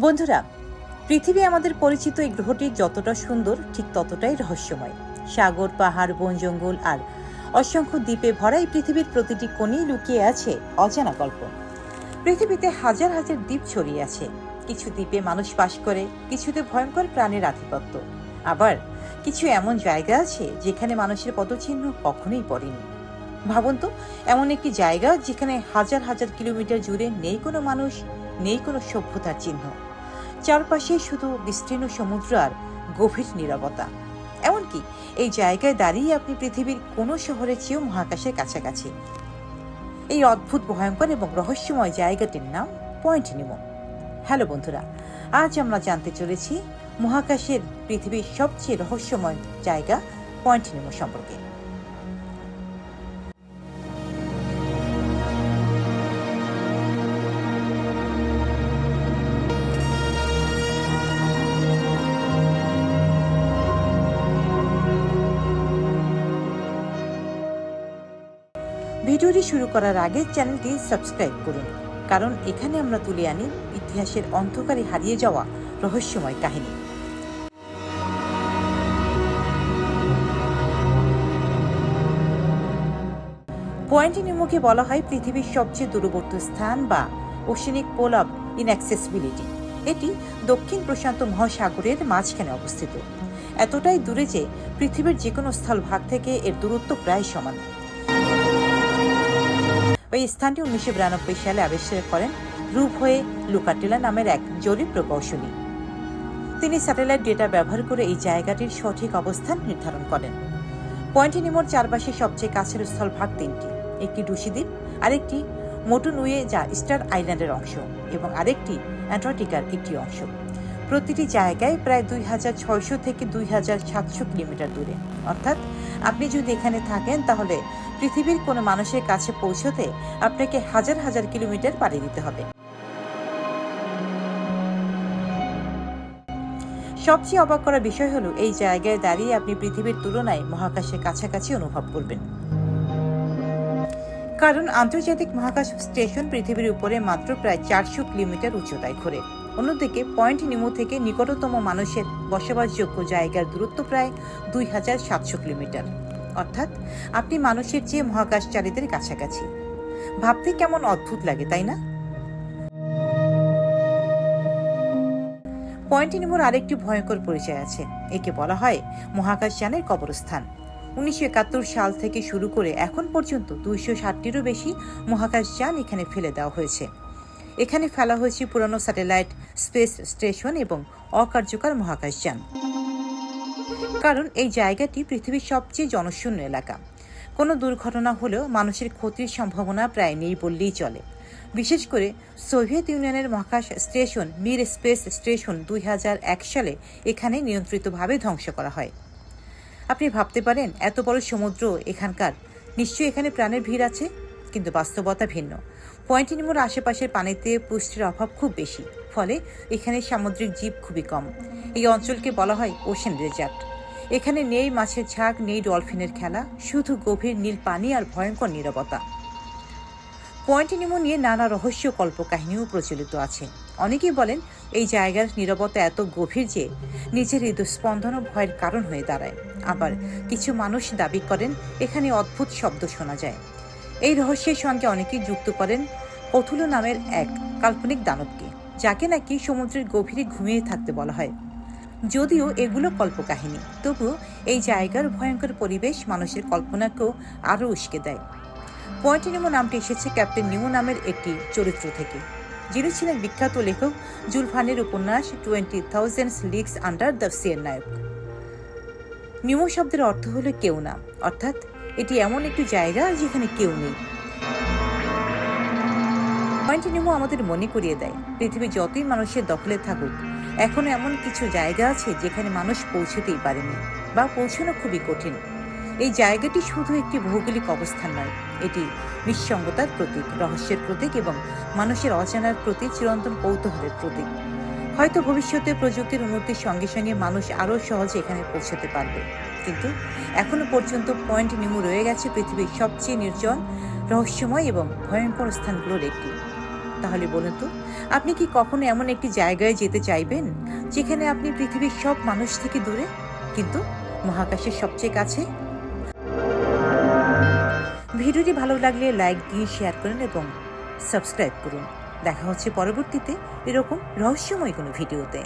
বন্ধুরা, পৃথিবী আমাদের পরিচিত এই গ্রহটি যতটা সুন্দর ঠিক ততটাই রহস্যময়। সাগর, পাহাড়, বন, জঙ্গল আর অসংখ্য দ্বীপে ভরা এই পৃথিবীর প্রতিটি কোণেই লুকিয়ে আছে অজানা গল্প। পৃথিবীতে হাজার হাজার দ্বীপ ছড়িয়ে আছে। কিছু দ্বীপে মানুষ বাস করে, কিছুতে ভয়ঙ্কর প্রাণের আধিপত্য। আবার কিছু এমন জায়গা আছে যেখানে মানুষের পদচিহ্ন কখনোই পড়েনি। ভাবুন তো, এমন একটি জায়গা যেখানে হাজার হাজার কিলোমিটার জুড়ে নেই কোনো মানুষ, নেই কোনো সভ্যতার চিহ্ন। চারপাশে শুধু বিস্তীর্ণ সমুদ্র আর গভীর নীরবতা। এমনকি এই জায়গায় দাঁড়িয়ে আপনি পৃথিবীর কোনো শহরের চেয়েও মহাকাশের কাছাকাছি। এই অদ্ভুত, ভয়ঙ্কর এবং রহস্যময় জায়গাটির নাম পয়েন্ট নিমো। হ্যালো বন্ধুরা, আজ আমরা জানতে চলেছি মহাকাশের পৃথিবীর সবচেয়ে রহস্যময় জায়গা পয়েন্ট নিমো সম্পর্কে। ভিডিওটি শুরু করার আগে চ্যানেলটি সাবস্ক্রাইব করুন, কারণ এখানে আমরা তুলে আনি ইতিহাসের অন্ধকারে হারিয়ে যাওয়া রহস্যময় কাহিনী। পয়েন্ট নিমোকে বলা হয় পৃথিবীর সবচেয়ে দূরবর্তী স্থান বা ওশেনিক পোল অব ইনঅ্যাক্সেসিবিলিটি। এটি দক্ষিণ প্রশান্ত মহাসাগরের মাঝখানে অবস্থিত, এতটাই দূরে যে পৃথিবীর যে কোনো স্থলভাগ থেকে এর দূরত্ব প্রায় সমান। ওই স্থানটি 1992 সালে আবিষ্কার করেন রুভয়ে লুকাটেলা নামের এক জরিপ প্রকৌশলী। তিনি স্যাটেলাইট ডেটা ব্যবহার করে এই জায়গাটির সঠিক অবস্থান নির্ধারণ করেন। পয়েন্ট নিমোর চারপাশে সবচেয়ে কাছের স্থলভাগ তিনটি: একটি ডুসি দ্বীপ, আরেকটি মোটুনুয়ে যা স্টার আইল্যান্ডের অংশ, এবং আরেকটি অ্যান্টার্কটিকার একটি অংশ। প্রতিটি জায়গায় প্রায় 2600 থেকে 2700 কিলোমিটার দূরে। অর্থাৎ আপনি যদি এখানে থাকেন তাহলে পৃথিবীর কোনো মানুষের কাছে পৌঁছতে আপনাকে হাজার হাজার কিলোমিটার পাড়ি দিতে হবে। সবচেয়ে অবাক করা বিষয় হলো এই জায়গায় দাঁড়িয়ে আপনি পৃথিবীর তুলনায় মহাকাশের কাছাকাছি অনুভব করবেন, কারণ আন্তর্জাতিক মহাকাশ স্টেশন পৃথিবীর উপরে মাত্র প্রায় 400 কিলোমিটার উচ্চতায় ঘোরে। অন্যদিকে পয়েন্ট নিমো থেকে নিকটতম মানুষের বসবাসযোগ্য জায়গার দূরত্ব প্রায় 2700 কিলোমিটার। অর্থাৎ আপনি মানুষের চেয়ে মহাকাশচারীদের কাছাকাছি। ভাবতে কেমন অদ্ভুত লাগে, তাই না? পয়েন্ট নিমোর আরেকটি ভয়ঙ্কর পরিচয় আছে। একে বলা হয় মহাকাশযানের কবরস্থান। 1971 সাল থেকে শুরু করে এখন পর্যন্ত 260টিরও বেশি মহাকাশযান এখানে ফেলে দেওয়া হয়েছে। এখানে ফেলা হয়েছে পুরনো স্যাটেলাইট, স্পেস স্টেশন এবং অকার্যকর মহাকাশযান। কারণ এই জায়গাটি পৃথিবীর সবচেয়ে জনশূন্য এলাকা। কোনো দুর্ঘটনা হলেও মানুষের ক্ষতির সম্ভাবনা প্রায় নেই বললেই চলে। বিশেষ করে সোভিয়েত ইউনিয়নের মহাকাশ স্টেশন মির স্পেস স্টেশন 2001 সালে এখানে নিয়ন্ত্রিতভাবে ধ্বংস করা হয়। আপনি ভাবতে পারেন এত বড় সমুদ্র এখানকার, নিশ্চয়ই এখানে প্রাণের ভিড় আছে, কিন্তু বাস্তবতা ভিন্ন। পয়েন্ট নিমোর আশেপাশের পানিতে পুষ্টির অভাব খুব বেশি, ফলে এখানে সামুদ্রিক জীব খুবই কম। এই অঞ্চলকে বলা হয় ওশেন ডেজার্ট। এখানে নেই মাছের ঝাঁক, নেই ডলফিনের খেলা, শুধু গভীর নীল পানি আর ভয়ঙ্কর নীরবতা। পয়েন্ট নিমো নিয়ে নানা রহস্য কল্পকাহিনীও প্রচলিত আছে। অনেকেই বলেন এই জায়গার নীরবতা এত গভীর যে নিজের হৃদস্পন্দনও ভয়ের কারণ হয়ে দাঁড়ায়। আবার কিছু মানুষ দাবি করেন এখানে অদ্ভুত শব্দ শোনা যায়। এই রহস্যের সঙ্গে অনেকেই যুক্ত করেন কথুলু নামের এক কাল্পনিক দানবকে, যাকে নাকি সমুদ্রের গভীরে ঘুমিয়ে থাকতে বলা হয়। যদিও এগুলো কল্পকাহিনী, তবুও এই জায়গার ভয়ঙ্কর পরিবেশ মানুষের কল্পনাকেও আরও উস্কে দেয়। পয়েন্ট নিমো নামটি এসেছে ক্যাপ্টেন নিমো নামের একটি চরিত্র থেকে, যিনি ছিলেন বিখ্যাত লেখক জুল ভার্নের উপন্যাস 20,000 লিগস আন্ডার দ্য সির নায়ক। নিমো শব্দের অর্থ হলো কেউ না, অর্থাৎ এটি এমন একটি জায়গা যেখানে কেউ নেই। পয়েন্ট নিমো আমাদের মনে করিয়ে দেয় পৃথিবী যতই মানুষের দখলে থাকুক, এখনো এমন কিছু জায়গা আছে যেখানে মানুষ পৌঁছতেই পারেনি বা পৌঁছানো খুবই কঠিন। এই জায়গাটি শুধু একটি ভৌগোলিক অবস্থান নয়, এটি নিঃসঙ্গতার প্রতীক, রহস্যের প্রতীক এবং মানুষের অজানার প্রতি চিরন্তন কৌতূহলের প্রতীক। হয়তো ভবিষ্যতে প্রযুক্তির উন্নতির সঙ্গে সঙ্গে মানুষ আরও সহজে এখানে পৌঁছতে পারবে, কিন্তু এখনো পর্যন্ত পয়েন্ট নিমো রয়ে গেছে পৃথিবীর সবচেয়ে নির্জন, রহস্যময় এবং ভয়ঙ্কর স্থানগুলোর একটি। তাহলে বলুন তো, আপনি কি কখনো এমন একটি জায়গায় যেতে চাইবেন যেখানে আপনি পৃথিবীর সব মানুষ থেকে দূরে কিন্তু মহাকাশের সবচেয়ে কাছে? ভিডিওটি ভালো লাগলে লাইক দিয়ে শেয়ার করুন এবং সাবস্ক্রাইব করুন। দেখা হচ্ছে পরবর্তীতে এরকম রহস্যময় কোনো ভিডিওতে।